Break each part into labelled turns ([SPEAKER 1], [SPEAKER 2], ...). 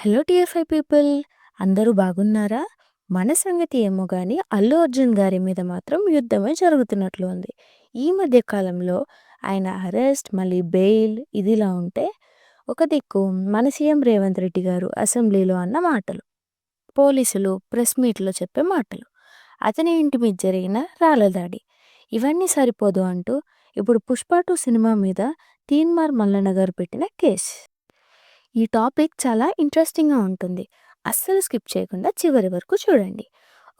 [SPEAKER 1] Hello TFI people, అందరూ బాగున్నారా? మన సంగతి ఏమో గాని అల్లు అర్జున్ గారి మీద మాత్రం యుద్ధమే జరుగుతున్నట్లు ఉంది. ఈ మధ్య కాలంలో ఆయన అరెస్ట్, మళ్ళీ బెయిల్ ఇదిలా ఉంటే, ఒక దిక్కు మన సీఎం రేవంత్ రెడ్డి గారు అసెంబ్లీలో అన్న మాటలు, పోలీసులు ప్రెస్ మీట్లో చెప్పే మాటలు, అతని ఇంటి మీద జరిగిన రాళ్ల దాడి, ఇవన్నీ సరిపోదు అంటూ ఇప్పుడు 'పుష్ప 2' సినిమా మీద తీన్మార్ మల్లన్న గారు పెట్టిన కేసు. ఈ టాపిక్ చాలా ఇంట్రెస్టింగ్‌గా ఉంటుంది. అస్సలు స్కిప్ చేయకుండా చివరి వరకు చూడండి.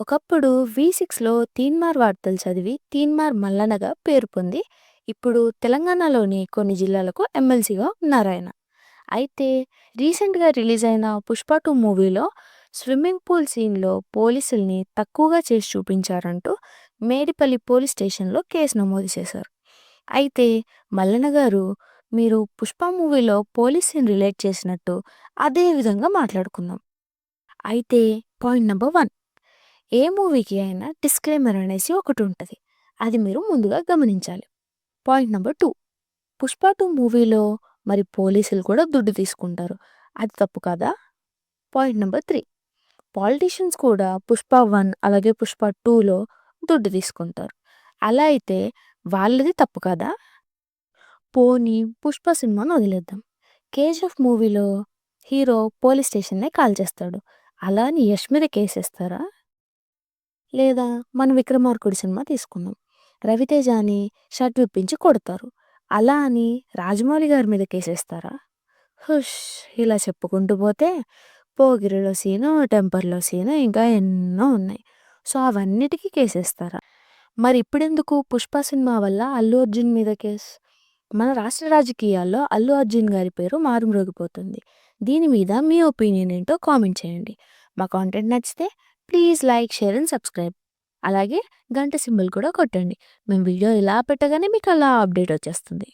[SPEAKER 1] ఒకప్పుడు వి6లో తీన్మార్ వార్తలు చదివి తీన్మార్ మల్లన్నగా పేరు పొంది, ఇప్పుడు తెలంగాణలోని కొన్ని జిల్లాలకు ఎమ్మెల్సీగా ఉన్నారాయన. అయితే రీసెంట్‌గా రిలీజ్ అయిన 'పుష్ప 2' మూవీలో స్విమ్మింగ్ పూల్ సీన్‌లో పోలీసుల్ని తక్కువగా చేసి చూపించారంటూ మేడిపల్లి పోలీస్ స్టేషన్‌లో కేసు నమోదు చేశారు. అయితే మల్లన్న గారు, మీరు 'పుష్ప' మూవీలో పోలీస్ సీన్ రిలేట్ చేసినట్టు అదే విధంగా మాట్లాడుకుందాం. అయితే పాయింట్ నంబర్ 1, ఏ మూవీకి అయినా డిస్క్లైమర్ అనేసి ఒకటుంటది. అది మీరు ముందుగా గమనించాలి. పాయింట్ నంబర్ 2, 'పుష్ప 2' మూవీలో మరి పోలీసులు కూడా దుడ్డు తీసుకుంటారు. అది తప్పు కాదా? పాయింట్ నంబర్ 3, పాలిటీషియన్స్ కూడా 'పుష్ప 1' అలాగే 'పుష్ప 2'లో దుడ్డు తీసుకుంటారు. అలా అయితే వాళ్ళది తప్పు కాదా? పోనీ 'పుష్ప' సినిమాను వదిలేద్దాం. 'కేజీఎఫ్' మూవీలో హీరో పోలీస్ స్టేషన్‌నే కాల్చేస్తాడు. అలా అని యష్ మీద కేసేస్తారా? లేదా మన 'విక్రమార్కుడు' సినిమా తీసుకుందాం. రవితేజని షర్ట్ విప్పించి కొడతారు. అలా అని రాజమౌళి గారి మీద కేసేస్తారా? హుష్! ఇలా చెప్పుకుంటూ పోతే 'పోకిరి'లో సీను, 'టెంపర్'లో సీను ఇంకా ఎన్నో ఉన్నాయి. సో, అవన్నిటికి కేసేస్తారా? మరి ఇప్పుడెందుకు 'పుష్ప' సినిమా వల్ల అల్లు అర్జున్ మీద కేస్? మన రాష్ట్ర రాజకీయాల్లో అల్లు అర్జున్ గారి పేరు మారుమ్రోగిపోతుంది. దీని మీద మీ ఒపీనియన్ ఏంటో కామెంట్ చేయండి. మా కాంటెంట్ నచ్చితే please like, share and subscribe. అలాగే గంట సింబల్ కూడా కొట్టండి. మేము వీడియో ఇలా పెట్టగానే మీకు అలా అప్డేట్ వచ్చేస్తుంది.